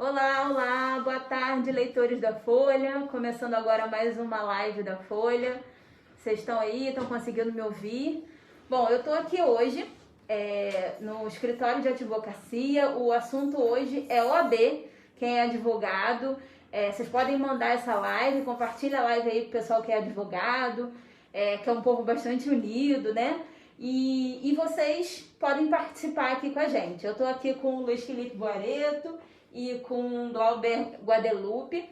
Olá, olá, boa tarde, leitores da Folha. Começando agora mais uma live da Folha. Vocês estão aí, estão conseguindo me ouvir? Bom, eu estou aqui hoje no escritório de advocacia. O assunto hoje é OAB. Quem é advogado, vocês podem mandar essa live, compartilha a live aí pro pessoal que é advogado, que é um povo bastante unido, né? E vocês podem participar aqui com a gente. Eu estou aqui com o Luiz Felipe Boareto e com o Glauber Guadalupe,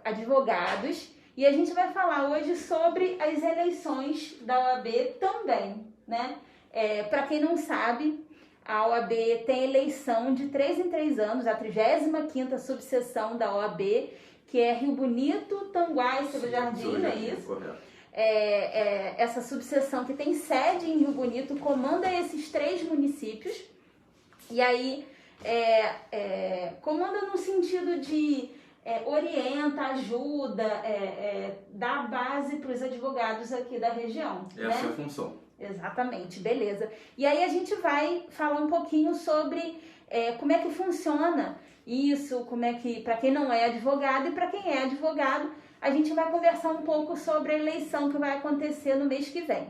advogados. E a gente vai falar hoje sobre as eleições da OAB também, né? Para quem não sabe, a OAB tem eleição de 3 em 3 anos, a 35ª subseção da OAB, que é Rio Bonito, Tanguá e Silva Jardim, não é isso? Correto. Essa subseção que tem sede em Rio Bonito comanda esses 3 municípios. E aí comanda no sentido de orienta, ajuda, dá base para os advogados aqui da região. Essa né? é a função. Exatamente, beleza. E aí a gente vai falar um pouquinho sobre como é que funciona isso, como é que, para quem não é advogado e para quem é advogado, a gente vai conversar um pouco sobre a eleição que vai acontecer no mês que vem.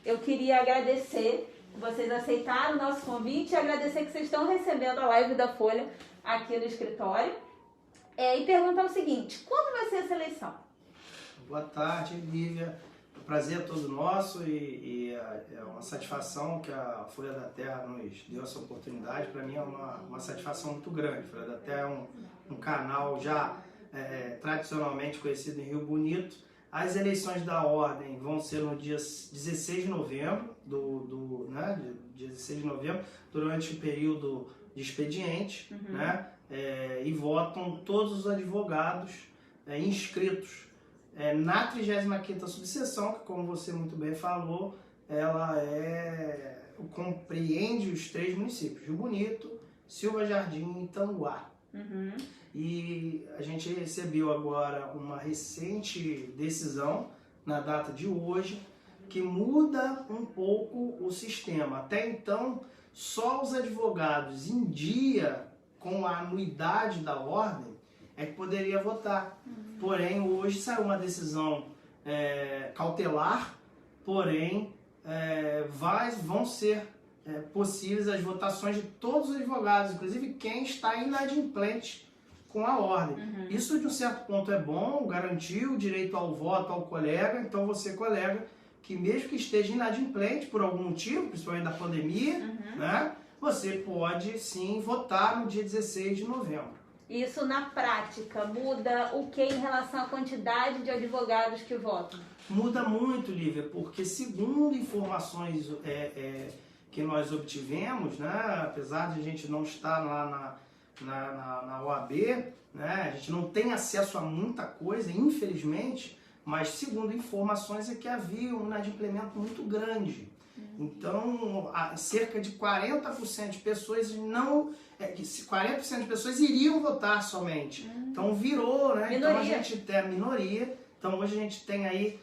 Eu queria agradecer que vocês aceitaram o nosso convite e agradecer que vocês estão recebendo a live da Folha aqui no escritório. E perguntar o seguinte, quando vai ser essa eleição? Boa tarde, Lívia. O prazer é todo nosso e é uma satisfação que a Folha da Terra nos deu essa oportunidade. Para mim é uma satisfação muito grande. A Folha da Terra é um canal já tradicionalmente conhecido em Rio Bonito. As eleições da ordem vão ser no dia 16 de novembro, dia 16 de novembro, durante o período de expediente, né? E votam todos os advogados inscritos na 35ª subseção, que, como você muito bem falou, ela compreende os 3 municípios, Rio Bonito, Silva Jardim e Tanguá. E a gente recebeu agora uma recente decisão, na data de hoje, que muda um pouco o sistema. Até então, só os advogados em dia com a anuidade da ordem é que poderia votar. Porém, hoje saiu uma decisão cautelar, porém vão ser possíveis as votações de todos os advogados, inclusive quem está inadimplente com a ordem. Isso, de um certo ponto, é bom, garantir o direito ao voto ao colega. Então, você, colega, que mesmo que esteja inadimplente por algum motivo, principalmente da pandemia, né, você pode sim votar no dia 16 de novembro. Isso, na prática, muda o que em relação à quantidade de advogados que votam? Muda muito, Lívia, porque segundo informações que nós obtivemos, né, apesar de a gente não estar lá na OAB, né, a gente não tem acesso a muita coisa, infelizmente, mas segundo informações é que havia um inadimplemento muito grande. Então, cerca de 40% de pessoas 40% de pessoas iriam votar somente. Então virou, né? Minoria. Então a gente tem a minoria. Então hoje a gente tem aí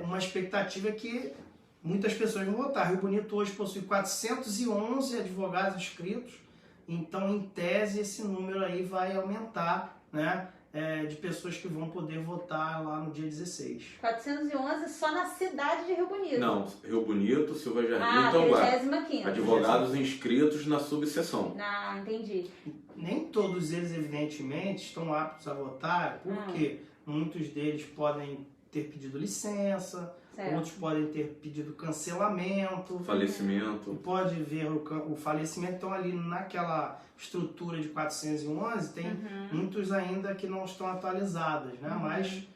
uma expectativa que muitas pessoas vão votar. Rio Bonito hoje possui 411 advogados inscritos. Então, em tese, esse número aí vai aumentar, né? De pessoas que vão poder votar lá no dia 16. 411 só na cidade de Rio Bonito? Não, Rio Bonito, Silva Jardim e Tanguá. 35ª. Advogados inscritos na subseção. Entendi. Nem todos eles, evidentemente, estão aptos a votar, porque muitos deles podem ter pedido licença, outros podem ter pedido cancelamento, Falecimento. Pode ver o falecimento. Então, ali naquela estrutura de 411, tem muitos ainda que não estão atualizados, né? Mas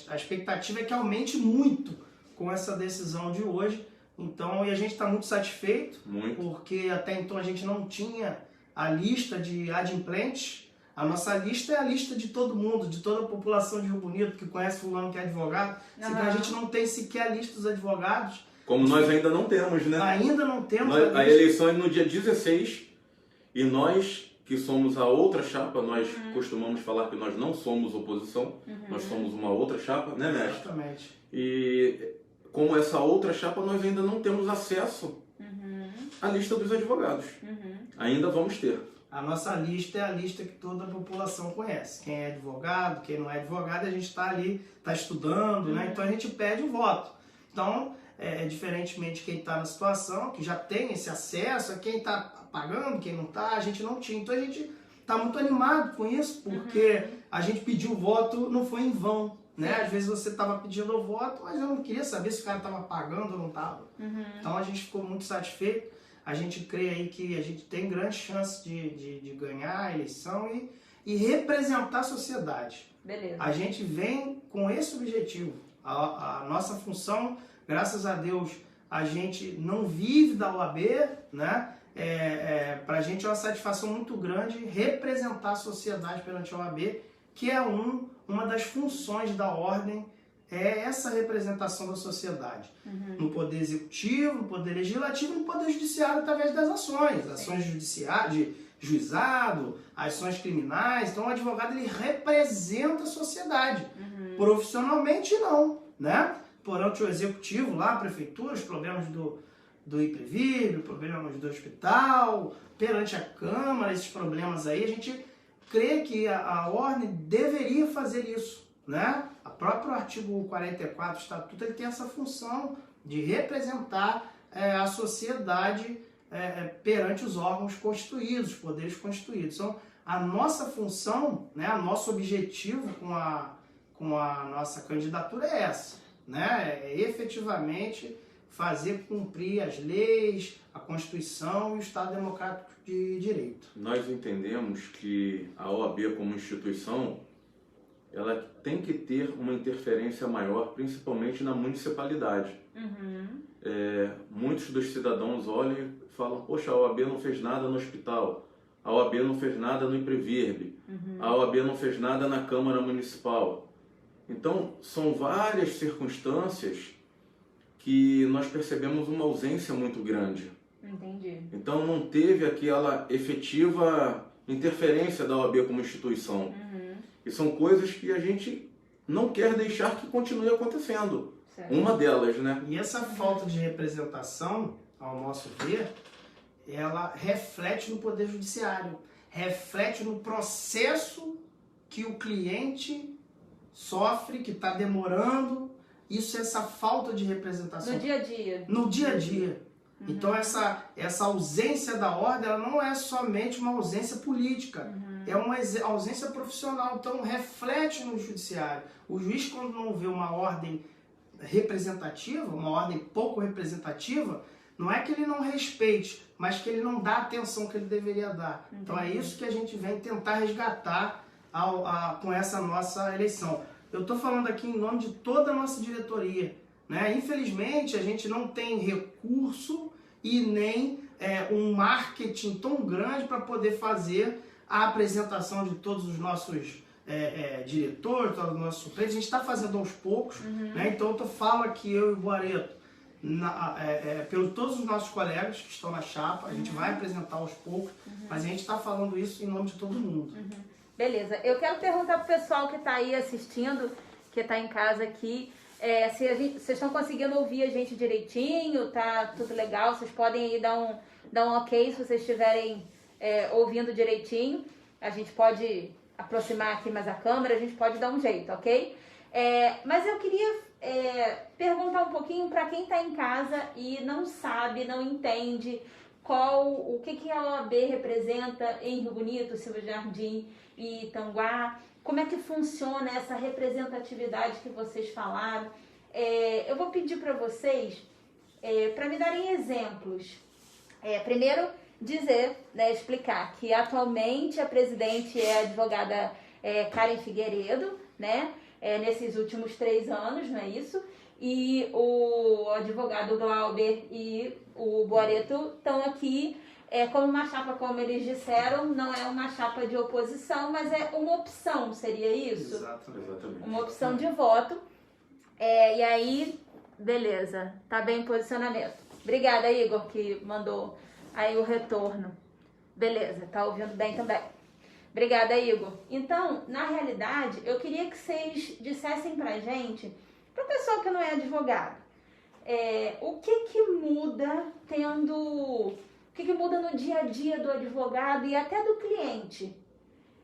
a expectativa é que aumente muito com essa decisão de hoje. Então, e a gente está muito satisfeito, porque até então a gente não tinha a lista de adimplentes. A nossa lista é a lista de todo mundo, de toda a população de Rio Bonito que conhece fulano que é advogado. Então a gente não tem sequer a lista dos advogados. Como nós ainda não temos, né? Ainda não temos a eleição é no dia 16 e nós, que somos a outra chapa, nós costumamos falar que nós não somos oposição, nós somos uma outra chapa, né, mestre? Exatamente. E como essa outra chapa, nós ainda não temos acesso à lista dos advogados. Ainda vamos ter. A nossa lista é a lista que toda a população conhece. Quem é advogado, quem não é advogado, a gente está ali, está estudando, né? Então a gente pede o voto. Então, diferentemente de quem está na situação, que já tem esse acesso, a quem está pagando, quem não está, a gente não tinha. Então a gente está muito animado com isso, porque a gente pediu o voto, não foi em vão. Né? Às vezes você estava pedindo o voto, mas eu não queria saber se o cara estava pagando ou não estava. Então a gente ficou muito satisfeito. A gente crê aí que a gente tem grande chance de ganhar a eleição e representar a sociedade. Beleza. A gente vem com esse objetivo. A nossa função, graças a Deus, a gente não vive da OAB, né? Para a gente é uma satisfação muito grande representar a sociedade perante a OAB, que é uma das funções da ordem, é essa representação da sociedade. No poder executivo, no poder legislativo e no poder judiciário através das ações judiciais, de juizado, ações criminais. Então o advogado ele representa a sociedade. Profissionalmente não, né? Perante o executivo lá, a prefeitura, os problemas do IPREVIB, problemas do hospital, perante a Câmara, esses problemas aí, a gente crê que a ordem deveria fazer isso, né? O próprio artigo 44 do Estatuto ele tem essa função de representar a sociedade perante os órgãos constituídos, os poderes constituídos. Então, a nossa função, né, o nosso objetivo com a nossa candidatura é essa, né? É efetivamente fazer cumprir as leis, a Constituição e o Estado Democrático de Direito. Nós entendemos que a OAB como instituição, ela tem que ter uma interferência maior, principalmente na municipalidade. Muitos dos cidadãos olham e falam, poxa, a OAB não fez nada no hospital, a OAB não fez nada no IPREVIRB, a OAB não fez nada na Câmara Municipal. Então, são várias circunstâncias que nós percebemos uma ausência muito grande. Entendi. Então, não teve aquela efetiva interferência da OAB como instituição. E são coisas que a gente não quer deixar que continue acontecendo. Certo. Uma delas, né? E essa falta de representação, ao nosso ver, ela reflete no Poder Judiciário, reflete no processo que o cliente sofre, que está demorando. Isso é essa falta de representação. No dia a dia. No dia a dia. Então essa ausência da ordem, ela não é somente uma ausência política, é uma ausência profissional. Então reflete no judiciário. O juiz, quando não vê uma ordem representativa, uma ordem pouco representativa, não é que ele não respeite, mas que ele não dá a atenção que ele deveria dar. Então é isso que a gente vem tentar resgatar com essa nossa eleição. Eu estou falando aqui em nome de toda a nossa diretoria, né? Infelizmente, a gente não tem recurso e nem um marketing tão grande para poder fazer a apresentação de todos os nossos diretores, todos os nossos suplentes. A gente está fazendo aos poucos, né? Então eu falo aqui, eu e o Boareto, pelos todos os nossos colegas que estão na chapa, a gente vai apresentar aos poucos, mas a gente está falando isso em nome de todo mundo. Beleza, eu quero perguntar pro pessoal que está aí assistindo, que está em casa aqui, se vocês estão conseguindo ouvir a gente direitinho, tá tudo legal, vocês podem aí dar um ok se vocês estiverem ouvindo direitinho, a gente pode aproximar aqui mais a câmera, a gente pode dar um jeito, ok? Mas eu queria perguntar um pouquinho para quem está em casa e não sabe, não entende o que a OAB representa em Rio Bonito, Silva Jardim e Itanguá, como é que funciona essa representatividade que vocês falaram. Eu vou pedir para vocês para me darem exemplos. Primeiro, dizer, explicar que atualmente a presidente é a advogada Karen Figueiredo, né? Nesses últimos 3 anos, não é isso? E o advogado Glauber e o Boareto estão aqui como uma chapa, como eles disseram, não é uma chapa de oposição, mas é uma opção, seria isso? Exatamente. Uma opção de voto. E aí, beleza, tá bem em posicionamento. Obrigada, Igor, que mandou aí o retorno. Beleza, tá ouvindo bem também. Obrigada, Igor. Então, na realidade, eu queria que vocês dissessem pra gente, pro pessoal que não é advogado, o que muda tendo O que muda no dia a dia do advogado e até do cliente,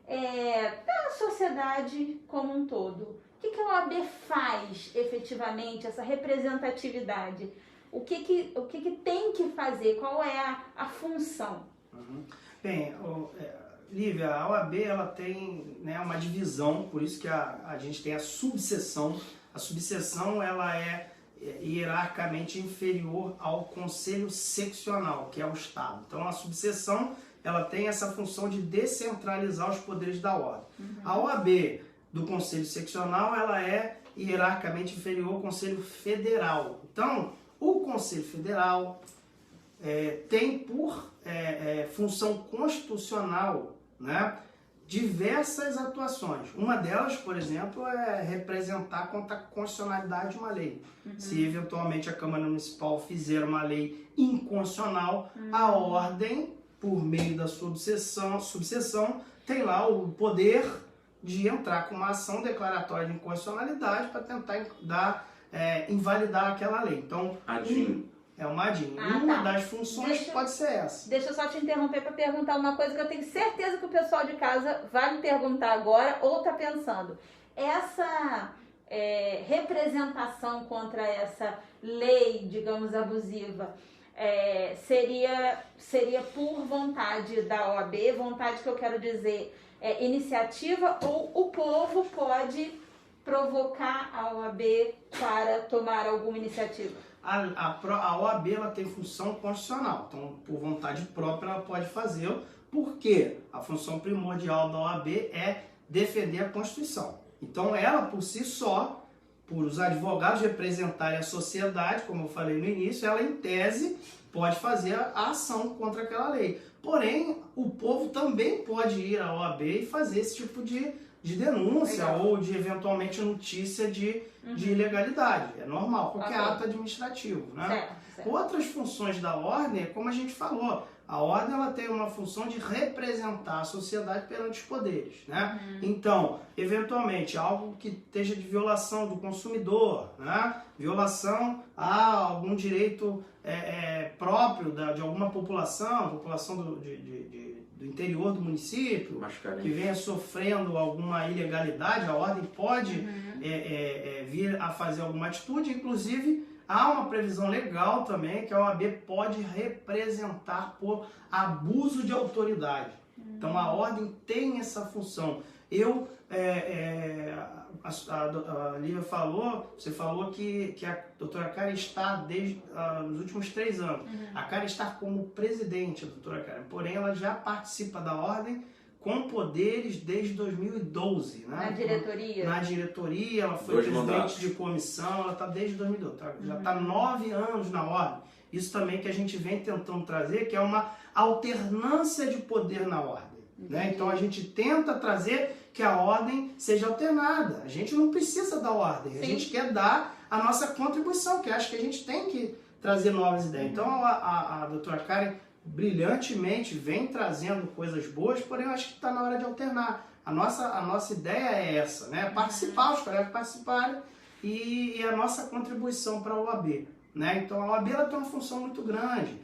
da sociedade como um todo. O que a OAB faz efetivamente, essa representatividade? O que tem que fazer? Qual é a função? Bem, Lívia, a OAB ela tem, né, uma divisão, por isso que a gente tem a subseção. A subseção ela é hierarquicamente inferior ao Conselho Seccional, que é o Estado. Então a subseção ela tem essa função de descentralizar os poderes da ordem. A OAB do Conselho Seccional ela é hierarquicamente inferior ao Conselho Federal. Então o Conselho Federal tem por função constitucional, né, diversas atuações. Uma delas, por exemplo, é representar contra a constitucionalidade de uma lei. Se eventualmente a Câmara Municipal fizer uma lei inconstitucional, a ordem, por meio da subseção, tem lá o poder de entrar com uma ação declaratória de inconstitucionalidade para tentar invalidar aquela lei. Então, é uma ADIM. Uma das funções pode ser essa. Deixa eu só te interromper para perguntar uma coisa que eu tenho certeza que o pessoal de casa vai me perguntar agora ou está pensando. Essa representação contra essa lei, digamos, abusiva, seria por vontade da OAB, vontade que eu quero dizer iniciativa, ou o povo pode provocar a OAB para tomar alguma iniciativa? A OAB ela tem função constitucional, então por vontade própria ela pode fazê-lo, porque a função primordial da OAB é defender a Constituição. Então ela por si só, por os advogados representarem a sociedade, como eu falei no início, ela em tese pode fazer a ação contra aquela lei. Porém, o povo também pode ir à OAB e fazer esse tipo de denúncia ou de eventualmente notícia de ilegalidade. É normal, qualquer ato administrativo, né? Certo. Outras funções da ordem, como a gente falou, a ordem ela tem uma função de representar a sociedade perante os poderes, né? Então, eventualmente, algo que esteja de violação do consumidor, né? Violação a algum direito próprio de alguma população do interior do município, que venha sofrendo alguma ilegalidade, a ordem pode vir a fazer alguma atitude. Inclusive, há uma previsão legal também que a OAB pode representar por abuso de autoridade. Então, a ordem tem essa função. A Lívia você falou que a doutora Karen está desde os últimos 3 anos. A Karen está como presidente, a doutora Karen, porém ela já participa da ordem com poderes desde 2012. Né? Na diretoria? Na diretoria, ela foi presidente de comissão, ela está desde 2012, já está 9 anos na ordem. Isso também que a gente vem tentando trazer, que é uma alternância de poder na ordem. Né? Então a gente tenta trazer que a ordem seja alternada. A gente não precisa da ordem, a gente quer dar a nossa contribuição, que acho que a gente tem que trazer novas ideias. Então a doutora Karen brilhantemente vem trazendo coisas boas, porém eu acho que está na hora de alternar. A nossa ideia é essa, né? Participar, os colegas participarem e a nossa contribuição para a OAB. Né? Então a OAB ela tem uma função muito grande.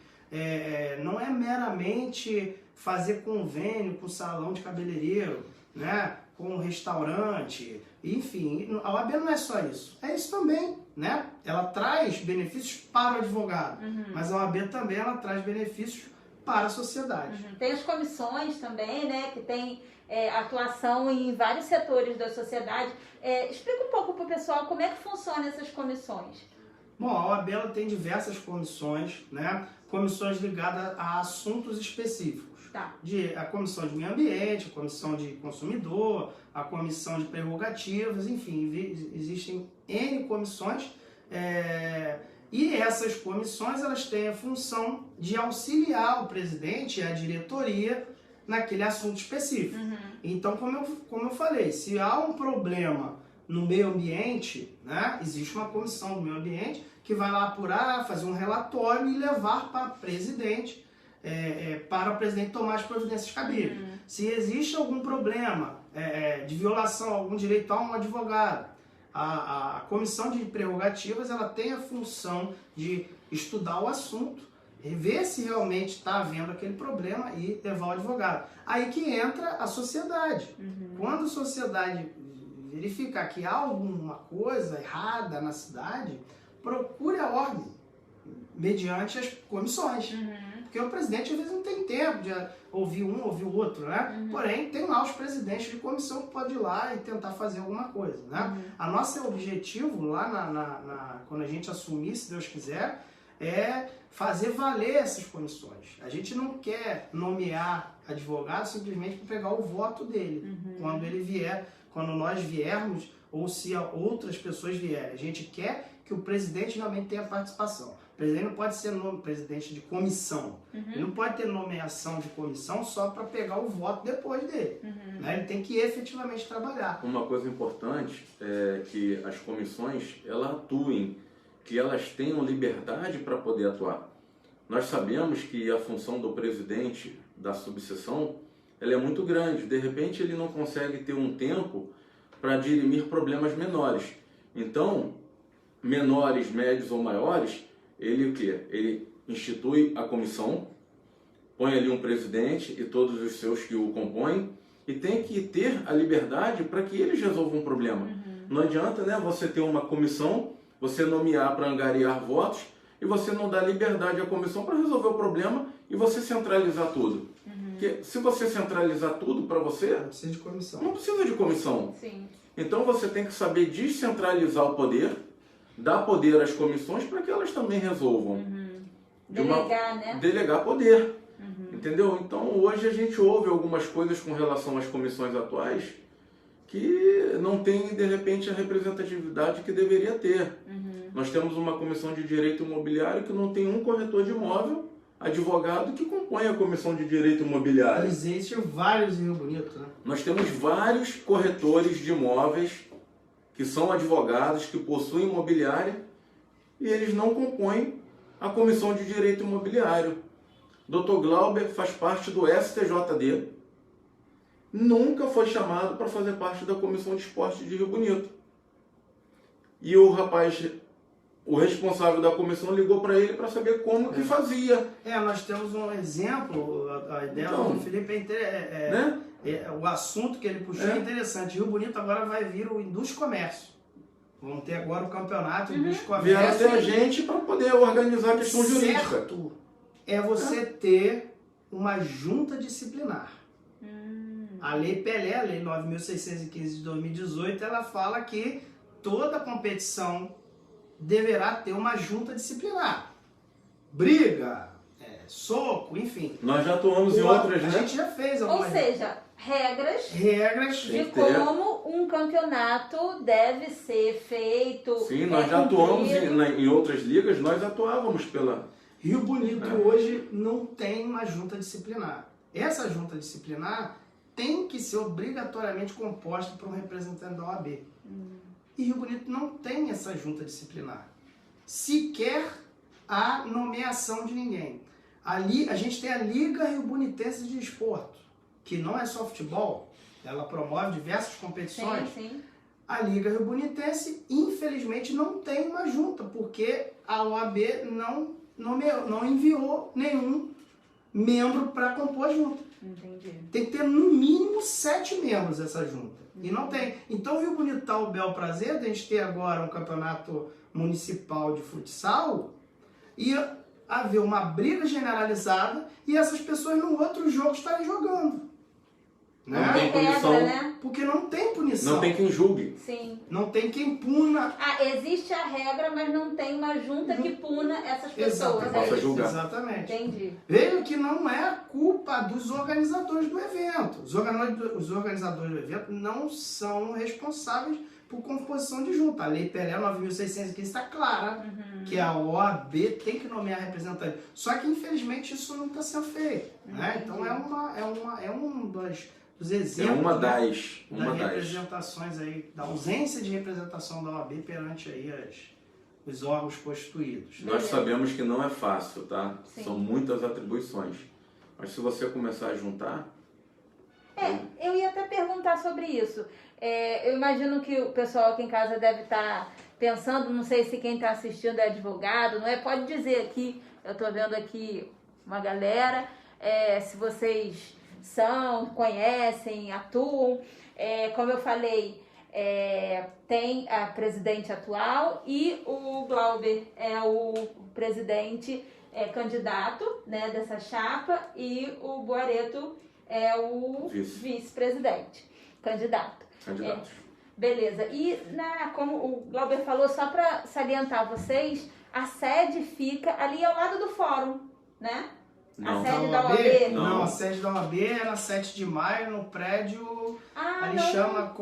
Não é meramente fazer convênio com salão de cabeleireiro, né? Com restaurante, enfim, a OAB não é só isso. É isso também, né? Ela traz benefícios para o advogado, mas a OAB também ela traz benefícios para a sociedade. Tem as comissões também, né? Que tem atuação em vários setores da sociedade. Explica um pouco para o pessoal como é que funcionam essas comissões. Bom, a OAB ela tem diversas comissões, né? Comissões ligadas a assuntos específicos. A comissão de meio ambiente, a comissão de consumidor, a comissão de prerrogativas, enfim, existem N comissões e essas comissões elas têm a função de auxiliar o presidente e a diretoria naquele assunto específico. Então, como eu falei, se há um problema no meio ambiente, né, existe uma comissão do meio ambiente que vai lá apurar, fazer um relatório e levar para o presidente, para o presidente tomar as providências cabíveis. Se existe algum problema de violação a algum direito a um advogado, a comissão de prerrogativas ela tem a função de estudar o assunto ver se realmente está havendo aquele problema e levar o advogado. Aí que entra a sociedade. Quando a sociedade verificar que há alguma coisa errada na cidade, procure a ordem mediante as comissões. Porque o presidente às vezes não tem tempo de ouvir um, ouvir o outro, né? Porém, tem lá os presidentes de comissão que podem ir lá e tentar fazer alguma coisa, né? A nosso objetivo lá quando a gente assumir, se Deus quiser, é fazer valer essas comissões. A gente não quer nomear advogado simplesmente para pegar o voto dele quando ele vier, quando nós viermos ou se outras pessoas vierem. A gente quer que o presidente realmente tenha participação. O presidente não pode ser presidente de comissão. Ele não pode ter nomeação de comissão só para pegar o voto depois dele. Né? Ele tem que efetivamente trabalhar. Uma coisa importante é que as comissões elas atuem, que elas tenham liberdade para poder atuar. Nós sabemos que a função do presidente da subseção ela é muito grande. De repente ele não consegue ter um tempo para dirimir problemas menores. Então, menores, médios ou maiores, ele o quê? Ele institui a comissão, põe ali um presidente e todos os seus que o compõem e tem que ter a liberdade para que eles resolvam um problema. Não adianta, né, você ter uma comissão, você nomear para angariar votos e você não dar liberdade à comissão para resolver o problema e você centralizar tudo. Porque se você centralizar tudo para você, não precisa de comissão. Não precisa de comissão. Sim. Então você tem que saber descentralizar o poder, dar poder às comissões para que elas também resolvam. Delegar, né? Delegar poder. Entendeu? Então hoje a gente ouve algumas coisas com relação às comissões atuais que não tem, de repente, a representatividade que deveria ter. Nós temos uma comissão de direito imobiliário que não tem um corretor de imóvel, advogado, que compõe a comissão de direito imobiliário. Existem vários em Rio Bonito, né? Nós temos vários corretores de imóveis que são advogados, que possuem imobiliária e eles não compõem a comissão de direito imobiliário. Dr. Glauber faz parte do STJD, nunca foi chamado para fazer parte da comissão de esporte de Rio Bonito. E o rapaz, o responsável da comissão, ligou para ele para saber como que fazia. Nós temos um exemplo, a ideia Então, do Felipe né? O assunto que ele puxou é interessante. Rio Bonito agora vai vir o Indústria Comércio. Vamos ter agora o campeonato Indústria Vieram Comércio. até a gente para poder organizar a questão jurídica. Certo é você ter uma junta disciplinar. A Lei Pelé, a Lei 9.615 de 2018, ela fala que toda competição deverá ter uma junta disciplinar. Briga, soco, enfim. Nós já atuamos em outras, né? A gente já fez Ou algumas seja, regras regras de como um campeonato deve ser feito. Sim, nós já atuamos em outras ligas, nós atuávamos pela... Rio Bonito hoje não tem uma junta disciplinar. Essa junta disciplinar tem que ser obrigatoriamente composta por um representante da OAB. E Rio Bonito não tem essa junta disciplinar. Sequer a nomeação de ninguém. Ali a gente tem a Liga Rio Bonitense de Desporto, que não é só futebol, ela promove diversas competições. Sim. A Liga Rio Bonitense, infelizmente, não tem uma junta, porque a OAB não enviou nenhum membro para compor a junta. Entendi. Tem que ter no mínimo 7 membros essa junta. E não tem. Então o Rio Bonito está o bel prazer de a gente ter agora um campeonato municipal de futsal e haver uma briga generalizada e essas pessoas no outro jogo estarem jogando. Não Né? tem punição. Né? Porque não tem punição. Não tem quem julgue. Sim. Não tem quem puna. Existe a regra, mas não tem uma junta que puna essas pessoas. Exatamente. Possa julgar. Exatamente. Entendi. Veja que não é culpa dos organizadores do evento. Os organizadores do evento não são responsáveis por composição de junta. A Lei Pelé 9.615 está clara que a OAB tem que nomear representante. Só que, infelizmente, isso não está sendo feito. Né? Então, é um dos exemplos das representações aí, da ausência de representação da OAB perante aí os órgãos constituídos. Nós sabemos que não é fácil, tá? Sim. São muitas atribuições. Mas se você começar a juntar... Eu ia até perguntar sobre isso. Eu imagino que o pessoal aqui em casa deve estar pensando, não sei se quem está assistindo é advogado, não é? Pode dizer aqui Eu tô vendo aqui uma galera. Se vocês conhecem, atuam. Como eu falei, tem a presidente atual e o Glauber é o presidente candidato, né, dessa chapa, e o Boareto é o vice-presidente candidato. Beleza. E como o Glauber falou, só para salientar vocês, a sede fica ali ao lado do fórum, né? Não. A sede da OAB? Não, a sede da OAB é na 7 de maio, no prédio, ali chama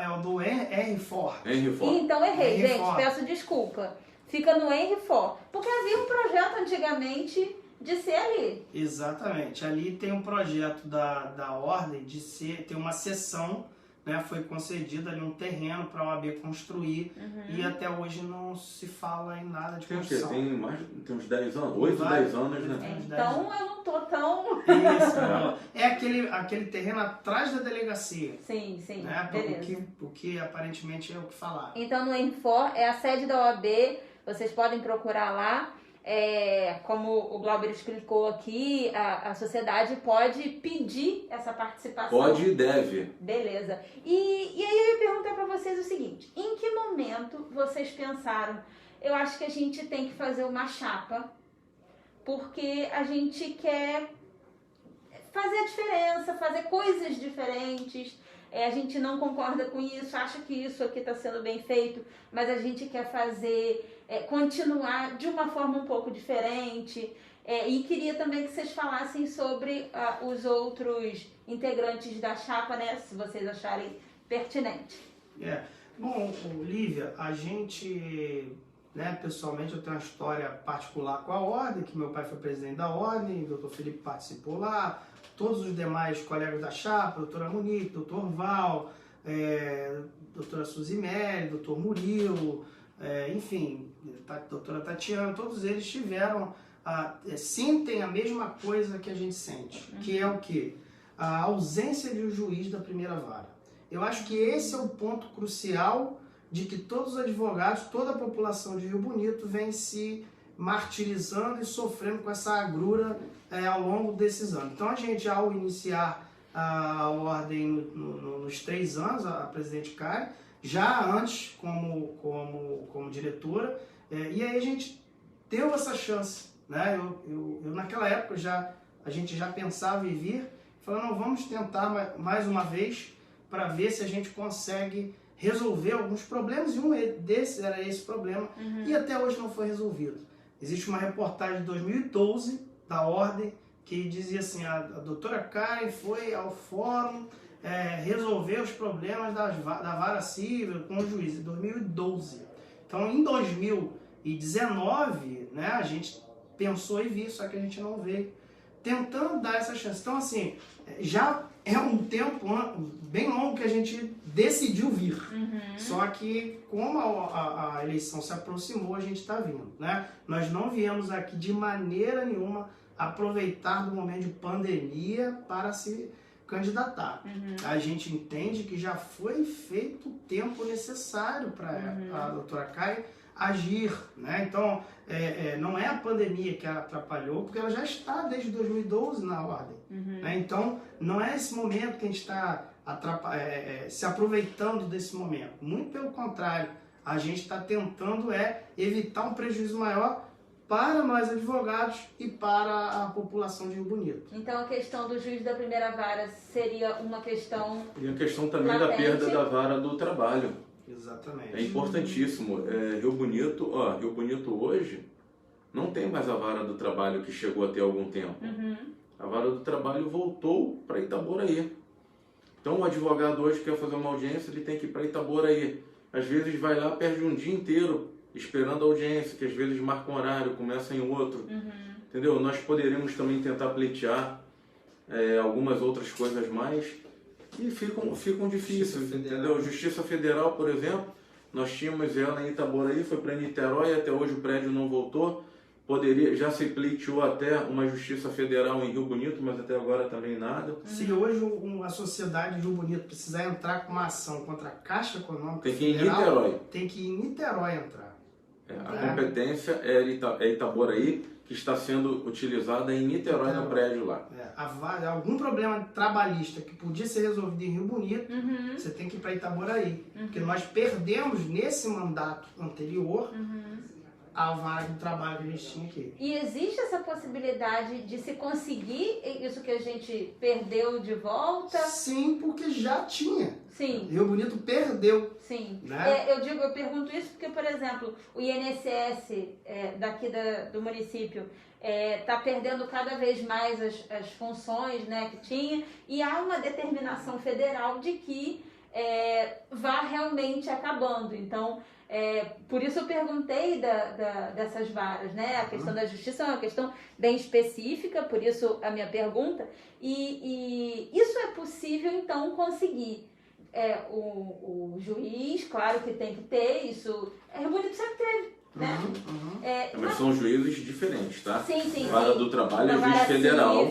é o do R4. Então errei, gente, R4. peço desculpa. Fica no R4, porque havia um projeto antigamente de ser ali. Exatamente, ali tem um projeto da ordem de ter uma seção, né, foi concedido ali um terreno para a OAB construir, e até hoje não se fala em nada de construção. Tem uns 10 anos, 8, 10 anos, né? Então eu não tô tão... Isso, é aquele terreno atrás da delegacia. Sim, Né, beleza. O que aparentemente é o que falaram. Então no R4 é a sede da OAB, vocês podem procurar lá. Como o Glauber explicou aqui, a sociedade pode pedir essa participação. Pode e deve. Beleza. E aí eu ia perguntar para vocês o seguinte: em que momento vocês pensaram, eu acho que a gente tem que fazer uma chapa, porque a gente quer fazer a diferença, fazer coisas diferentes, a gente não concorda com isso, acha que isso aqui está sendo bem feito, mas a gente quer fazer... continuar de uma forma um pouco diferente, e queria também que vocês falassem sobre os outros integrantes da chapa, né, se vocês acharem pertinente. Bom, Lívia, a gente, né, pessoalmente eu tenho uma história particular com a Ordem, que meu pai foi presidente da Ordem, o doutor Felipe participou lá, todos os demais colegas da chapa, doutora Monique, doutor Val, doutora Suzimere, doutor Murilo, enfim, doutora Tatiana, todos eles sentem a mesma coisa que a gente sente, que é o quê? A ausência de um juiz da primeira vara. Eu acho que esse é o ponto crucial de que todos os advogados, toda a população de Rio Bonito vem se martirizando e sofrendo com essa agrura ao longo desses anos. Então a gente, ao iniciar a ordem nos 3 anos, a presidente Karen, já antes como diretora, e aí a gente deu essa chance, né? Eu naquela época a gente já pensava em vir, falando, vamos tentar mais uma vez para ver se a gente consegue resolver alguns problemas, e um desses era esse problema, e até hoje não foi resolvido. Existe uma reportagem de 2012 da Ordem que dizia assim, a doutora Karen foi ao fórum resolver os problemas da vara civil com o juiz, em 2012. Então, em 2019, né, a gente pensou em vir, só que a gente não veio, tentando dar essa chance. Então, assim, já é um tempo bem longo que a gente decidiu vir. Só que, como a eleição se aproximou, a gente está vindo, né? Nós não viemos aqui de maneira nenhuma aproveitar do momento de pandemia para se candidatar. A gente entende que já foi feito o tempo necessário para a doutora Karen agir, né? Então, não é a pandemia que ela atrapalhou, porque ela já está desde 2012 na ordem. Né? Então, não é esse momento que a gente está se aproveitando desse momento. Muito pelo contrário, a gente está tentando evitar um prejuízo maior para nós advogados e para a população de Rio Bonito. Então a questão do juiz da primeira vara seria uma questão... E a questão também latente. da perda da vara do trabalho. Exatamente. É importantíssimo. Rio Bonito hoje não tem mais a vara do trabalho que chegou a ter algum tempo. A vara do trabalho voltou para Itaboraí. Então o advogado hoje quer fazer uma audiência, ele tem que ir para Itaboraí. Às vezes vai lá, perde um dia inteiro esperando a audiência, que às vezes marca um horário, começa em outro. Entendeu? Nós poderíamos também tentar pleitear algumas outras coisas mais e ficam difíceis, entendeu? Justiça Federal, por exemplo, nós tínhamos ela em Itaboraí, foi para Niterói, até hoje o prédio não voltou. Já se pleiteou até uma Justiça Federal em Rio Bonito, mas até agora também nada. Se hoje a sociedade de Rio Bonito precisar entrar com uma ação contra a Caixa Econômica tem que ir Federal, em Niterói. Tem que ir em Niterói entrar. A competência é Itaboraí, que está sendo utilizada em Niterói, no prédio lá. Algum problema trabalhista que podia ser resolvido em Rio Bonito, você tem que ir para Itaboraí. Porque nós perdemos nesse mandato anterior a vara do trabalho que a gente tinha aqui. E existe essa possibilidade de se conseguir isso que a gente perdeu de volta? Sim, porque já tinha. Sim. Rio Bonito perdeu. Sim. Né? Eu pergunto isso porque, por exemplo, o INSS daqui do município está perdendo cada vez mais as funções, né, que tinha, e há uma determinação federal de que vá realmente acabando. Então, por isso eu perguntei dessas varas, né? A questão da justiça é uma questão bem específica, por isso a minha pergunta. E isso é possível, então, conseguir. O juiz, claro que tem que ter, isso Rio Bonito sempre teve, né? Mas são juízes diferentes, tá? Sim. Vara do Trabalho é juiz federal.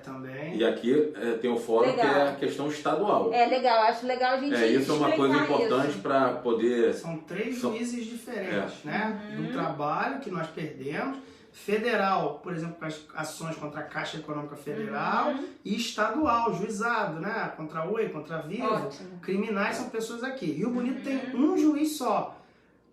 Também. E aqui tem o fórum que é a questão estadual. Legal, acho legal a gente isso é uma coisa importante para poder... São três juízes diferentes, né? Do trabalho, que nós perdemos, federal, por exemplo, com as ações contra a Caixa Econômica Federal, e estadual, juizado, né? Contra a Oi, contra a Vivo. Ótimo. Criminais são pessoas aqui. Rio Bonito tem um juiz só,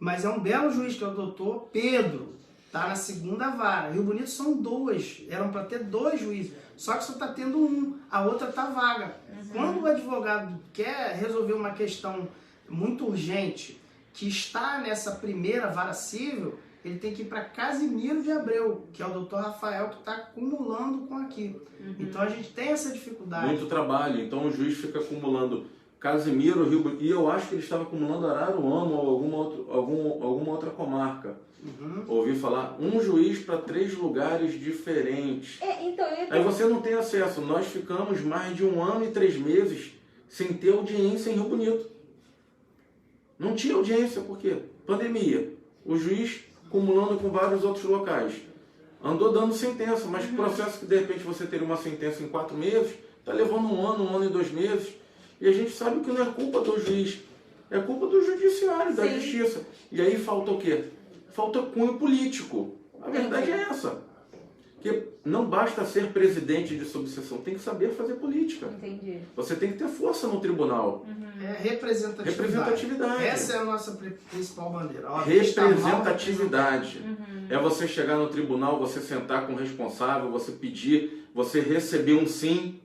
mas é um belo juiz, que é o doutor Pedro. Tá na segunda vara. Rio Bonito são dois, eram para ter dois juízes, só que só está tendo um, a outra tá vaga. Quando o advogado quer resolver uma questão muito urgente, que está nessa primeira vara civil, ele tem que ir para Casimiro de Abreu, que é o doutor Rafael, que está acumulando com aqui. Então a gente tem essa dificuldade. Muito trabalho, então o juiz fica acumulando Casimiro, Rio Bonito, e eu acho que ele estava acumulando Araruama ou alguma outra comarca. Ouvi falar, um juiz para 3 lugares diferentes. Aí você não tem acesso. Nós ficamos mais de 1 ano e 3 meses sem ter audiência em Rio Bonito. Não tinha audiência, por quê? Pandemia. O juiz acumulando com vários outros locais. Andou dando sentença, mas o processo que de repente você teria uma sentença em 4 meses, está levando 1 ano e 2 meses. E a gente sabe que não é culpa do juiz, é culpa do judiciário, da justiça. E aí falta o quê? Falta cunho político. A verdade é essa. Que não basta ser presidente de subseção, tem que saber fazer política. Entendi. Você tem que ter força no tribunal. Representatividade. Essa é a nossa principal bandeira. Representatividade. É você chegar no tribunal, você sentar com o responsável, você pedir, você receber um sim.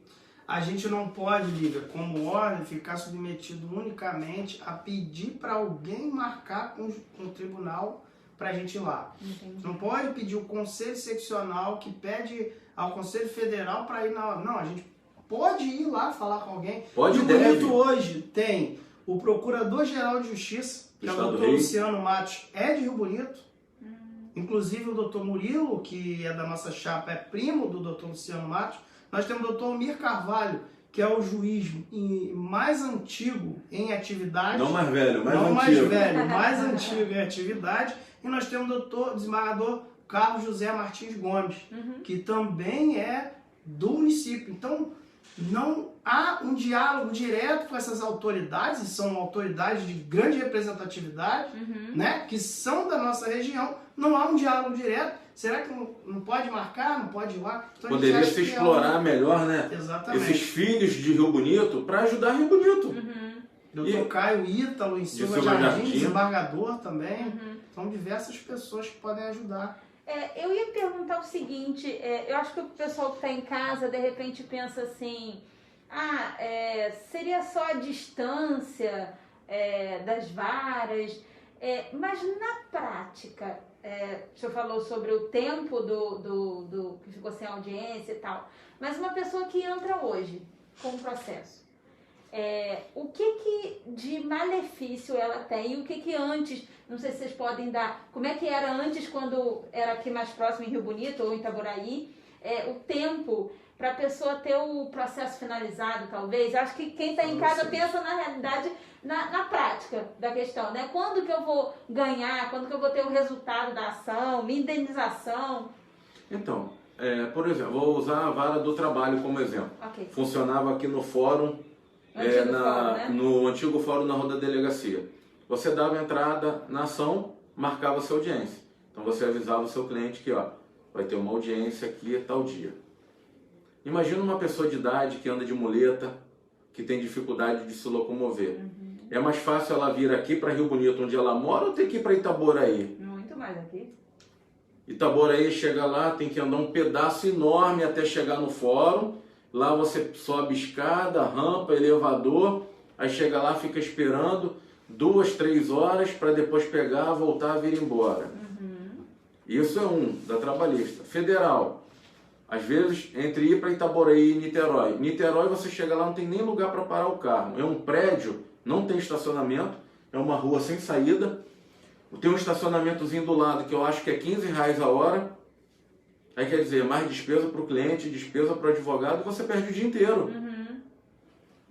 A gente não pode, Lívia, como ordem, ficar submetido unicamente a pedir para alguém marcar com o tribunal para a gente ir lá. Não pode pedir o Conselho Seccional que pede ao Conselho Federal para ir na... Não, a gente pode ir lá falar com alguém. Pode, Rio Bonito hoje tem o Procurador-Geral de Justiça, que é o doutor Luciano Matos, é de Rio Bonito. Inclusive o doutor Murilo, que é da nossa chapa, é primo do doutor Luciano Matos. Nós temos o doutor Almir Carvalho, que é o juiz mais antigo em atividade. Não mais velho, mais antigo. Não mais velho, mais antigo em atividade. E nós temos o doutor desembargador Carlos José Martins Gomes, que também é do município. Então, não há um diálogo direto com essas autoridades, e são autoridades de grande representatividade, né, que são da nossa região. Não há um diálogo direto. Será que não pode marcar, não pode ir lá? Então, poderia se explorar melhor, né? Exatamente. Esses filhos de Rio Bonito para ajudar Rio Bonito. Doutor Caio Ítalo, em Silva Jardim, desembargador também. São diversas pessoas que podem ajudar. Eu ia perguntar o seguinte, eu acho que o pessoal que está em casa, de repente, pensa assim, seria só a distância das varas, mas na prática, o senhor falou sobre o tempo do que ficou sem audiência e tal, mas uma pessoa que entra hoje com o processo, o que de malefício ela tem e o que antes, não sei se vocês podem dar, como é que era antes quando era aqui mais próximo em Rio Bonito ou em Itaboraí, o tempo para a pessoa ter o processo finalizado, talvez. Acho que quem está em casa pensa na realidade, na prática da questão, né? Quando que eu vou ganhar, quando que eu vou ter o resultado da ação, minha indenização? Então, por exemplo, vou usar a vara do trabalho como exemplo. Okay. Funcionava aqui no fórum, no antigo fórum na Rua da Delegacia. Você dava entrada na ação, marcava sua audiência. Então você avisava o seu cliente que, vai ter uma audiência aqui tal dia. Imagina uma pessoa de idade que anda de muleta, que tem dificuldade de se locomover. É mais fácil ela vir aqui para Rio Bonito, onde ela mora, ou ter que ir para Itaboraí? Muito mais aqui. Itaboraí, chega lá, tem que andar um pedaço enorme até chegar no fórum. Lá você sobe escada, rampa, elevador, aí chega lá, fica esperando 2, 3 horas para depois pegar, voltar, vir embora. Isso é da trabalhista. Federal, às vezes, entre ir para Itaboraí e Niterói. Niterói, você chega lá, não tem nem lugar para parar o carro. É um prédio, não tem estacionamento, é uma rua sem saída. Tem um estacionamentozinho do lado que eu acho que é R$15 a hora. Aí quer dizer, mais despesa para o cliente, despesa para o advogado, e você perde o dia inteiro.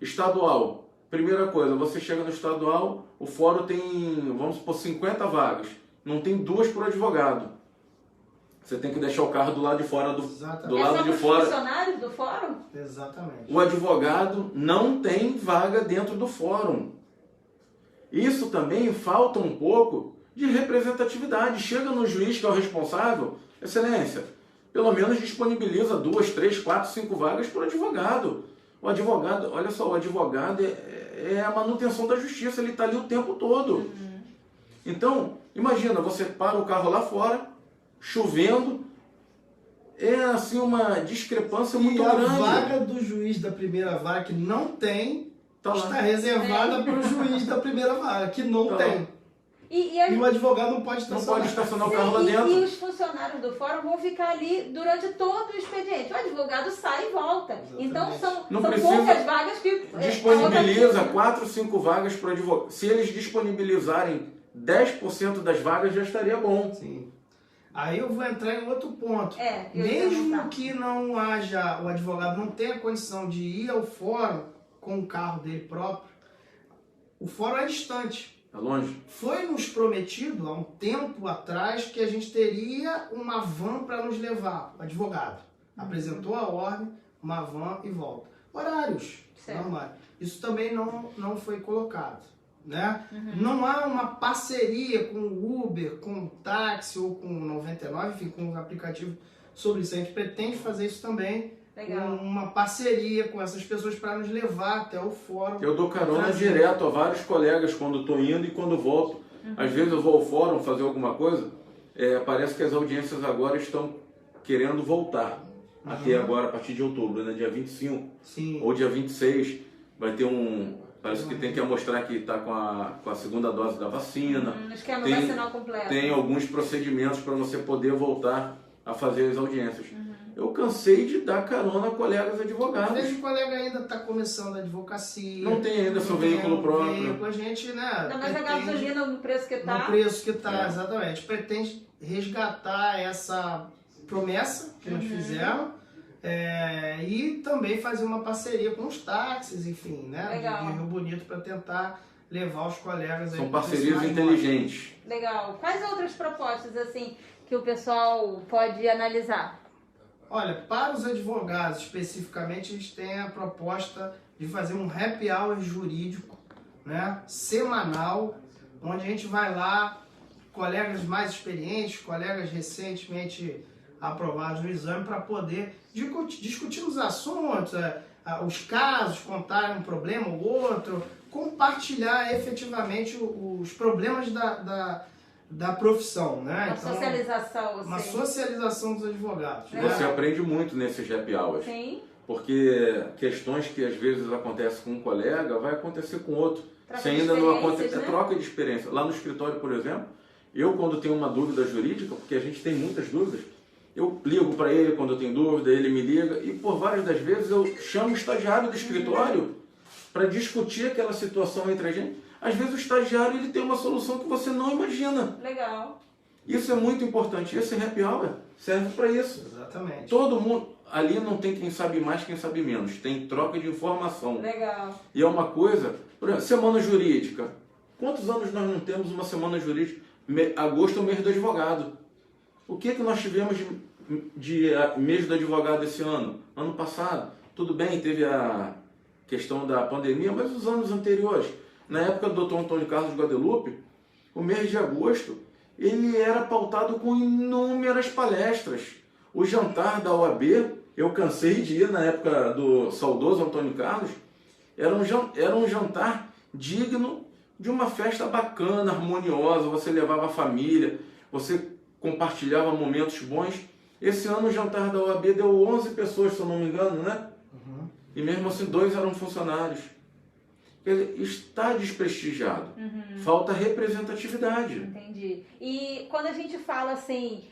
Estadual. Primeira coisa, você chega no estadual, o fórum tem, vamos supor, 50 vagas. Não tem 2 para o advogado. Você tem que deixar o carro do lado de fora do lado de fora. Funcionários do fórum? Exatamente. O advogado não tem vaga dentro do fórum. Isso também falta um pouco de representatividade. Chega no juiz que é o responsável, excelência, pelo menos disponibiliza 2, 3, 4, 5 vagas para o advogado. O advogado, olha só, o advogado é a manutenção da justiça, ele está ali o tempo todo. Então, imagina, você para o carro lá fora, chovendo, é assim uma discrepância muito grande. E a vaga do juiz da primeira vara que não tem, está reservada para o juiz da primeira vara, que não tem. E o advogado não pode estacionar. Não pode estacionar o carro lá dentro. E os funcionários do fórum vão ficar ali durante todo o expediente. O advogado sai e volta. Exatamente. Então são precisa, poucas vagas que... Disponibiliza 4, 5 vagas para o advogado. Se eles disponibilizarem 10% das vagas, já estaria bom. Sim. Aí eu vou entrar em outro ponto. Mesmo que não haja, o advogado não tenha condição de ir ao fórum com o carro dele próprio, o fórum é distante. É longe. Foi nos prometido há um tempo atrás que a gente teria uma van para nos levar. O advogado apresentou a ordem, uma van e volta. Horários normais. Isso também não foi colocado. Né? Não há uma parceria com o Uber, com o táxi ou com o 99, enfim, com os aplicativos sobre isso. A gente pretende fazer isso também. Legal. Uma parceria com essas pessoas para nos levar até o fórum. Eu dou carona direto a vários colegas quando estou indo e quando volto. Às vezes eu vou ao fórum fazer alguma coisa, parece que as audiências agora estão querendo voltar. Até agora, a partir de outubro, né? Dia 25 ou dia 26, vai ter parece que tem que mostrar que está com a segunda dose da vacina. Esquema vacinal completo. Tem alguns procedimentos para você poder voltar a fazer as audiências. Eu cansei de dar carona a colegas advogados. Às vezes o colega ainda está começando a advocacia. Não tem ainda seu veículo próprio. A gente, né? Não, mas a gasolina no preço que está. No preço que está, exatamente. Pretende resgatar essa promessa que nós fizemos. E também fazer uma parceria com os táxis, enfim, né? Legal. De Rio Bonito para tentar levar os colegas aí. São parcerias inteligentes. Legal. Quais outras propostas assim que o pessoal pode analisar? Olha, para os advogados especificamente, a gente tem a proposta de fazer um happy hour jurídico, né? Semanal, onde a gente vai lá, colegas mais experientes, colegas recentemente aprovados no exame, para poder discutir os assuntos, os casos, contar um problema ou outro, compartilhar efetivamente os problemas da profissão, né? Uma socialização. Uma socialização dos advogados. Né? Você aprende muito nesses happy hours. Sim. Porque questões que às vezes acontecem com um colega, vai acontecer com outro. Se ainda não acontece, né? Troca de experiência. Lá no escritório, por exemplo, eu quando tenho uma dúvida jurídica, porque a gente tem muitas dúvidas, eu ligo para ele quando eu tenho dúvida, ele me liga, e por várias das vezes eu chamo o estagiário do escritório para discutir aquela situação entre a gente. Às vezes o estagiário ele tem uma solução que você não imagina. Legal. Isso é muito importante. Esse happy hour serve para isso. Exatamente. Todo mundo... Ali não tem quem sabe mais, quem sabe menos. Tem troca de informação. Legal. E é uma coisa... Por exemplo, semana jurídica. Quantos anos nós não temos uma semana jurídica? Agosto é o mês do advogado. O que nós tivemos de mês do advogado esse ano? Ano passado. Tudo bem, teve a questão da pandemia, mas os anos anteriores... Na época do Dr. Antônio Carlos Guadalupe, o mês de agosto, ele era pautado com inúmeras palestras. O jantar da OAB, eu cansei de ir na época do saudoso Antônio Carlos, era um jantar digno de uma festa bacana, harmoniosa, você levava a família, você compartilhava momentos bons. Esse ano o jantar da OAB deu 11 pessoas, se eu não me engano, né? Uhum. E mesmo assim 2 eram funcionários. Quer dizer, está desprestigiado. Falta representatividade. Entendi. E quando a gente fala assim,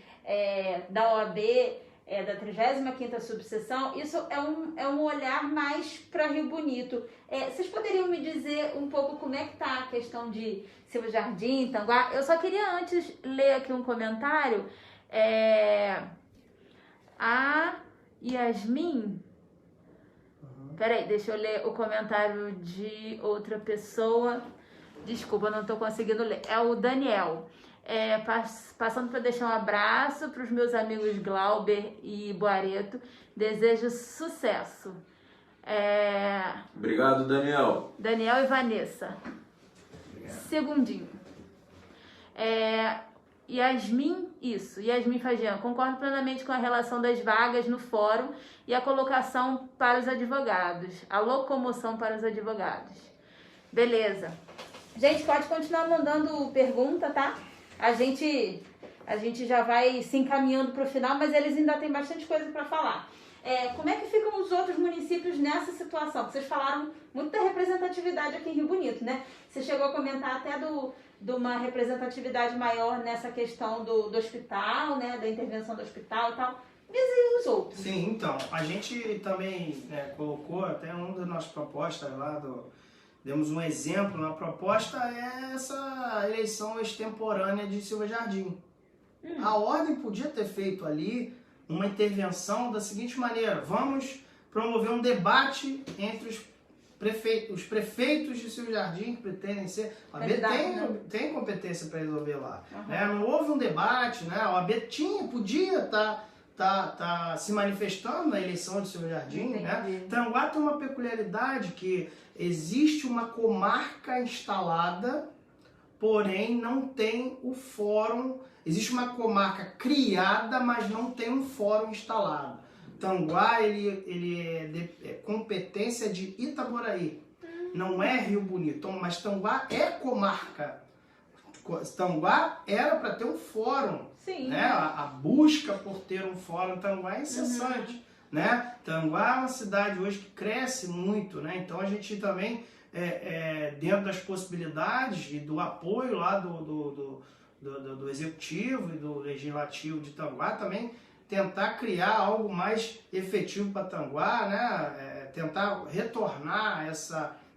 da OAB, da 35ª subseção, isso é um olhar mais para Rio Bonito. Vocês poderiam me dizer um pouco como é que está a questão de Silva Jardim, Tanguá? Eu só queria antes ler aqui um comentário. A Yasmin... Peraí, deixa eu ler o comentário de outra pessoa. Desculpa, não estou conseguindo ler. É o Daniel. Passando para deixar um abraço para os meus amigos Glauber e Boareto. Desejo sucesso. Obrigado, Daniel. Daniel e Vanessa. Obrigado. Segundinho. Yasmin Fagian, concordo plenamente com a relação das vagas no fórum e a colocação para os advogados, a locomoção para os advogados. Beleza. Gente, pode continuar mandando pergunta, tá? A gente já vai se encaminhando para o final, mas eles ainda têm bastante coisa para falar. Como é que ficam os outros municípios nessa situação? Vocês falaram muito da representatividade aqui em Rio Bonito, né? Você chegou a comentar até de uma representatividade maior nessa questão do hospital, né? Da intervenção do hospital e tal. E os outros? Sim, então, a gente também colocou até uma das nossas propostas lá, demos um exemplo, na proposta é essa eleição extemporânea de Silva Jardim. A ordem podia ter feito ali uma intervenção da seguinte maneira: vamos promover um debate entre os prefeitos de Silva Jardim, que pretendem ser... A OAB tem competência para resolver lá. Né? Não houve um debate, né? A OAB podia estar se manifestando na eleição de Silva Jardim. Né? Tanguá tem uma peculiaridade que existe uma comarca instalada, porém não tem o fórum. Existe uma comarca criada, mas não tem um fórum instalado. Tanguá, ele é competência de Itaboraí, não é Rio Bonito, mas Tanguá é comarca. Tanguá era para ter um fórum. Sim. Né? A busca por ter um fórum em Tanguá é incessante. Né? Tanguá é uma cidade hoje que cresce muito, né? Então a gente também, dentro das possibilidades e do apoio lá do Executivo e do Legislativo de Tanguá, também tentar criar algo mais efetivo para Tanguá, né? Tentar retornar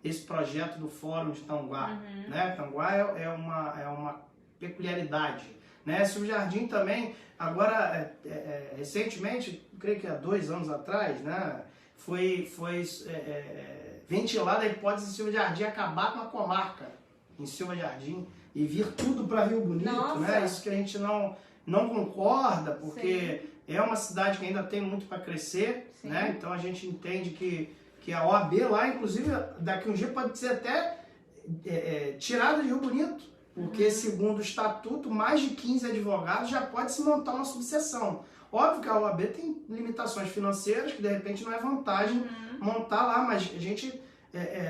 esse projeto do Fórum de Tanguá. Né? Tanguá é uma peculiaridade. Né? Silva Jardim também, agora, recentemente, creio que há 2 anos atrás, né? foi ventilada a hipótese de Silva Jardim acabar com a comarca em Silva Jardim e vir tudo para Rio Bonito. Né? Isso que a gente não concorda, porque... Sim. É uma cidade que ainda tem muito para crescer, né? Então a gente entende que a OAB lá, inclusive, daqui a um dia pode ser até tirada de Rio Bonito, porque segundo o estatuto, mais de 15 advogados já pode se montar uma subseção. Óbvio que a OAB tem limitações financeiras, que de repente não é vantagem montar lá, mas a gente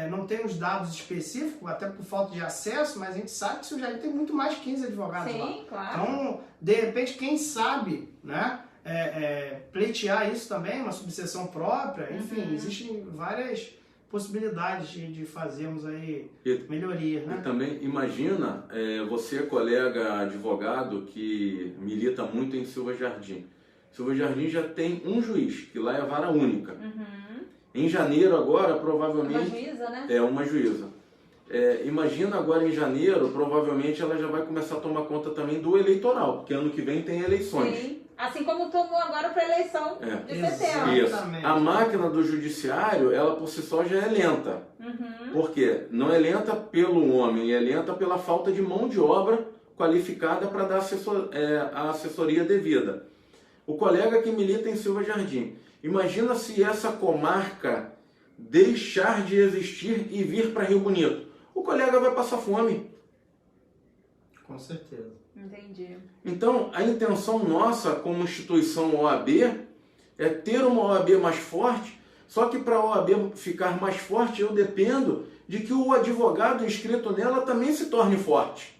não tem os dados específicos, até por falta de acesso, mas a gente sabe que o Silva Jardim tem muito mais de 15 advogados lá. Claro. Então, de repente, quem sabe, né? Pleitear isso também, uma subseção própria, enfim, existem várias possibilidades de fazermos aí melhorias, né? E também, imagina, você, colega advogado que milita muito em Silva Jardim. Silva Jardim já tem um juiz, que lá é vara única. Em janeiro agora, provavelmente... Uma juíza, né? Uma juíza. Imagina agora em janeiro, provavelmente ela já vai começar a tomar conta também do eleitoral, porque ano que vem tem eleições. Sim. Assim como tomou agora para a eleição de setembro. Isso. A máquina do judiciário, ela por si só já é lenta. Por quê? Não é lenta pelo homem, é lenta pela falta de mão de obra qualificada para dar a assessoria devida. O colega que milita em Silva Jardim, imagina se essa comarca deixar de existir e vir para Rio Bonito. O colega vai passar fome. Com certeza. Entendi. Então, a intenção nossa como instituição OAB é ter uma OAB mais forte, só que para a OAB ficar mais forte, eu dependo de que o advogado inscrito nela também se torne forte.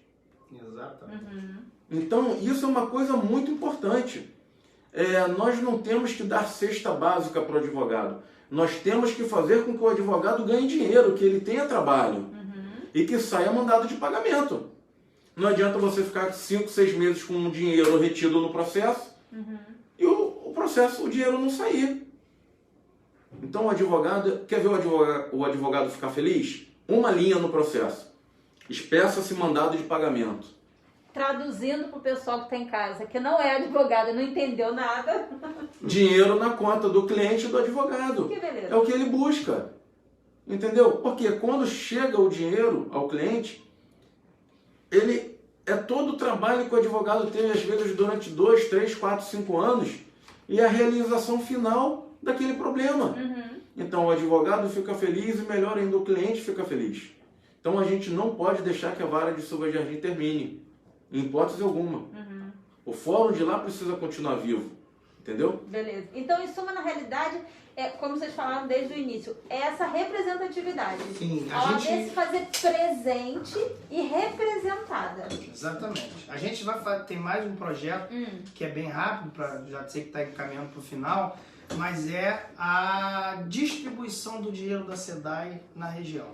Exatamente. Então, isso é uma coisa muito importante. Nós não temos que dar cesta básica para o advogado. Nós temos que fazer com que o advogado ganhe dinheiro, que ele tenha trabalho e que saia mandado de pagamento. Não adianta você ficar 5, 6 meses com um dinheiro retido no processo e o processo, o dinheiro não sair. Então o advogado, quer ver o advogado ficar feliz? Uma linha no processo. Espeça-se mandado de pagamento. Traduzindo para o pessoal que está em casa, que não é advogado, não entendeu nada. Dinheiro na conta do cliente e do advogado. Que beleza. É o que ele busca. Entendeu? Porque quando chega o dinheiro ao cliente, é todo o trabalho que o advogado teve, às vezes, durante 2, 3, 4, 5 anos, e a realização final daquele problema. Então o advogado fica feliz e, melhor ainda, o cliente fica feliz. Então a gente não pode deixar que a vara de Silva Jardim termine, em hipótese alguma. O fórum de lá precisa continuar vivo, entendeu? Beleza. Então, em suma, na realidade, como vocês falaram desde o início, é essa representatividade. Sim, a OAB se fazer presente e representada. Exatamente. A gente vai ter mais um projeto que é bem rápido, já sei que está encaminhando para o final, mas é a distribuição do dinheiro da SEDAI na região.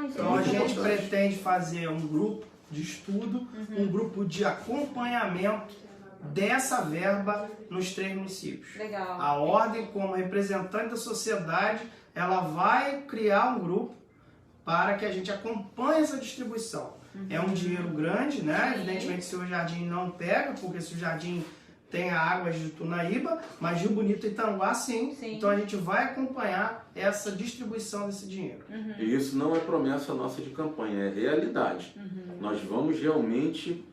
Então a gente pretende fazer um grupo de estudo, um grupo de acompanhamento dessa verba nos 3 municípios. Legal. A Ordem, como representante da sociedade, ela vai criar um grupo para que a gente acompanhe essa distribuição. É um dinheiro grande, né? Evidentemente, se o Jardim não pega, porque se o Jardim tem a água de Tunaíba, mas Rio Bonito e Itanguá sim. Então a gente vai acompanhar essa distribuição desse dinheiro. E isso não é promessa nossa de campanha, é realidade. Nós vamos realmente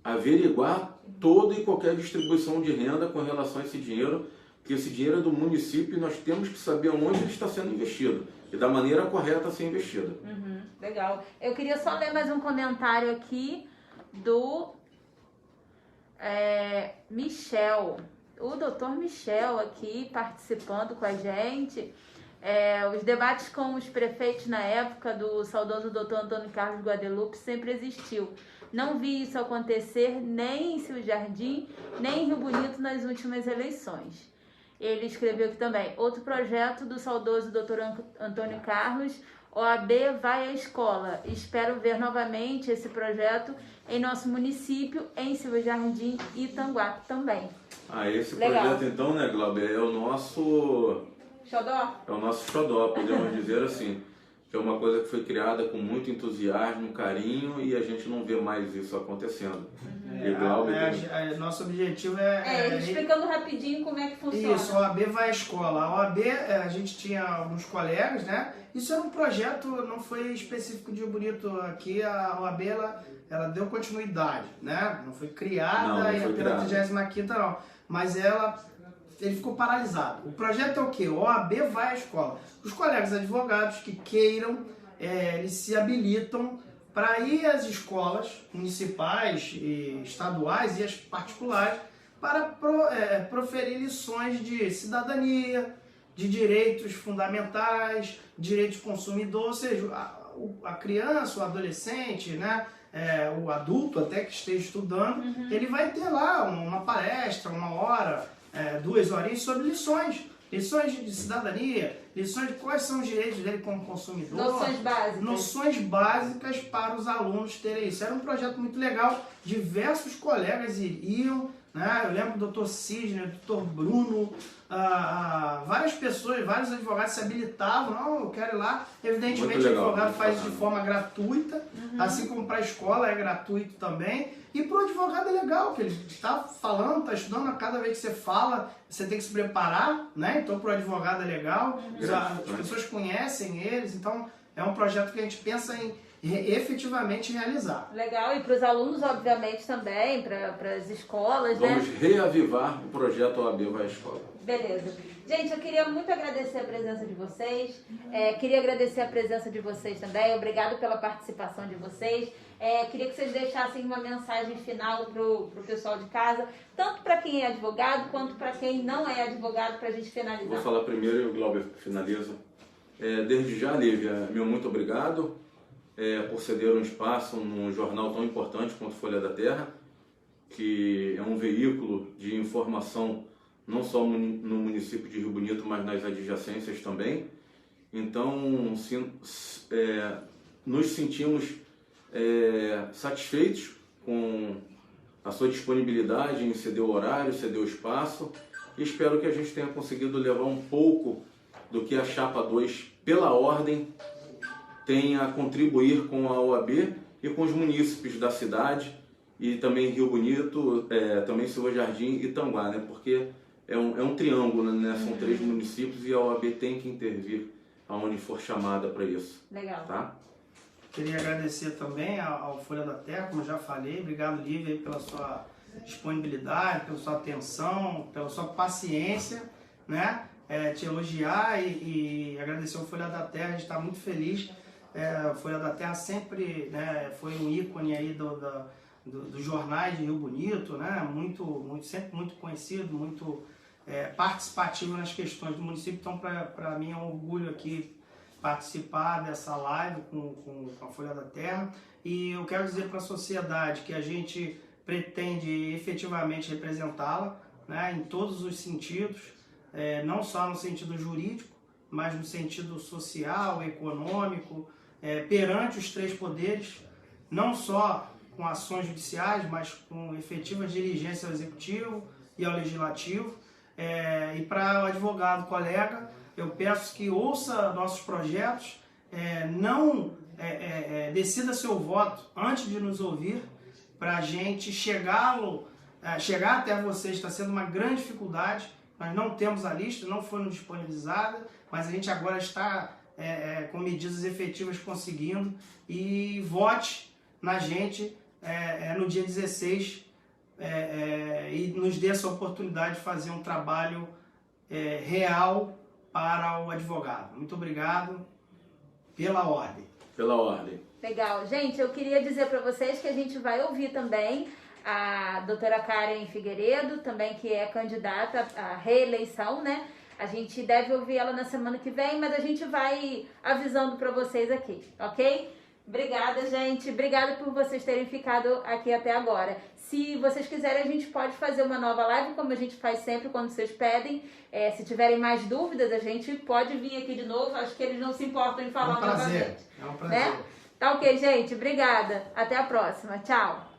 averiguar toda e qualquer distribuição de renda com relação a esse dinheiro, porque esse dinheiro é do município e nós temos que saber onde ele está sendo investido e da maneira correta a ser investido. Legal. Eu queria só ler mais um comentário aqui do Michel. O doutor Michel aqui participando com a gente. Os debates com os prefeitos na época do saudoso doutor Antônio Carlos Guadelupe sempre existiu. Não vi isso acontecer nem em Silva Jardim, nem em Rio Bonito nas últimas eleições. Ele escreveu aqui também, outro projeto do saudoso doutor Antônio Carlos, OAB vai à escola. Espero ver novamente esse projeto em nosso município, em Silva Jardim e Itanguá também. Esse Legal. projeto então, né, Glauber, é o nosso... Xodó? É o nosso xodó, podemos dizer assim. Que é uma coisa que foi criada com muito entusiasmo, carinho, e a gente não vê mais isso acontecendo. Nosso objetivo explicando rapidinho como é que funciona. Isso, a OAB vai à escola. A OAB, a gente tinha alguns colegas, né? Isso era um projeto, não foi específico de Rio Bonito aqui. A OAB, ela deu continuidade, né? Não foi criada e pela 35ª não. Mas ele ficou paralisado. O projeto é o quê? O OAB vai à escola. Os colegas advogados que queiram, eles se habilitam para ir às escolas municipais e estaduais e as particulares para proferir lições de cidadania, de direitos fundamentais, direitos do consumidor, ou seja, a criança, o adolescente, né? O adulto até que esteja estudando, ele vai ter lá uma palestra, 1 hora, 2 horinhas sobre lições de cidadania, lições de quais são os direitos dele como consumidor. Noções básicas. Noções básicas para os alunos terem isso. Era um projeto muito legal, diversos colegas iriam, né? Eu lembro do Dr. Sidney, do Dr. Bruno, várias pessoas, vários advogados se habilitavam, não, eu quero ir lá. Evidentemente o advogado faz isso de forma gratuita, assim como para a escola é gratuito também. E para o advogado é legal, que ele está falando, está estudando, a cada vez que você fala, você tem que se preparar, né? Então para o advogado é legal, as pessoas conhecem eles, então é um projeto que a gente pensa em efetivamente realizar. Legal, e para os alunos, obviamente, também, para as escolas, Vamos reavivar o projeto OAB Vai à Escola. Beleza. Gente, eu queria muito agradecer a presença de vocês, queria agradecer a presença de vocês também, obrigado pela participação de vocês. Queria que vocês deixassem uma mensagem final para o pessoal de casa, tanto para quem é advogado, quanto para quem não é advogado, para a gente finalizar. Vou falar primeiro e o Glauber finaliza. Desde já, Lívia, meu muito obrigado por ceder um espaço num jornal tão importante quanto Folha da Terra, que é um veículo de informação não só no município de Rio Bonito, mas nas adjacências também. Então, nos sentimos satisfeitos com a sua disponibilidade em ceder o horário, ceder o espaço, e espero que a gente tenha conseguido levar um pouco do que a Chapa 2, pela ordem, tem a contribuir com a OAB e com os munícipes da cidade, e também Rio Bonito, também Silva Jardim e Tanguá, né? Porque é um triângulo, né? São 3 municípios e a OAB tem que intervir aonde for chamada para isso. Legal. Tá? Queria agradecer também ao Folha da Terra, como eu já falei. Obrigado, Lívia, pela sua disponibilidade, pela sua atenção, pela sua paciência, né? Te elogiar e agradecer ao Folha da Terra. A gente está muito feliz. O Folha da Terra sempre, né, foi um ícone aí dos jornais de Rio Bonito, né? Sempre muito conhecido, muito participativo nas questões do município. Então, para mim é um orgulho aqui participar dessa live com a Folha da Terra. E eu quero dizer para a sociedade que a gente pretende efetivamente representá-la, né, em todos os sentidos, não só no sentido jurídico, mas no sentido social, econômico, perante os 3 poderes, não só com ações judiciais, mas com efetiva diligência ao Executivo e ao Legislativo. E para o advogado colega, eu peço que ouça nossos projetos, não decida seu voto antes de nos ouvir, para a gente chegar até vocês. Está sendo uma grande dificuldade, nós não temos a lista, não foi nos disponibilizada, mas a gente agora está com medidas efetivas conseguindo, e vote na gente no dia 16 e nos dê essa oportunidade de fazer um trabalho real para o advogado. Muito obrigado pela ordem. Pela ordem. Legal. Gente, eu queria dizer para vocês que a gente vai ouvir também a doutora Karen Figueiredo, também que é candidata à reeleição, né? A gente deve ouvir ela na semana que vem, mas a gente vai avisando para vocês aqui, ok? Obrigada, gente. Obrigada por vocês terem ficado aqui até agora. Se vocês quiserem, a gente pode fazer uma nova live, como a gente faz sempre quando vocês pedem. Se tiverem mais dúvidas, a gente pode vir aqui de novo. Acho que eles não se importam em falar novamente. É um prazer. Né? Tá ok, gente. Obrigada. Até a próxima. Tchau.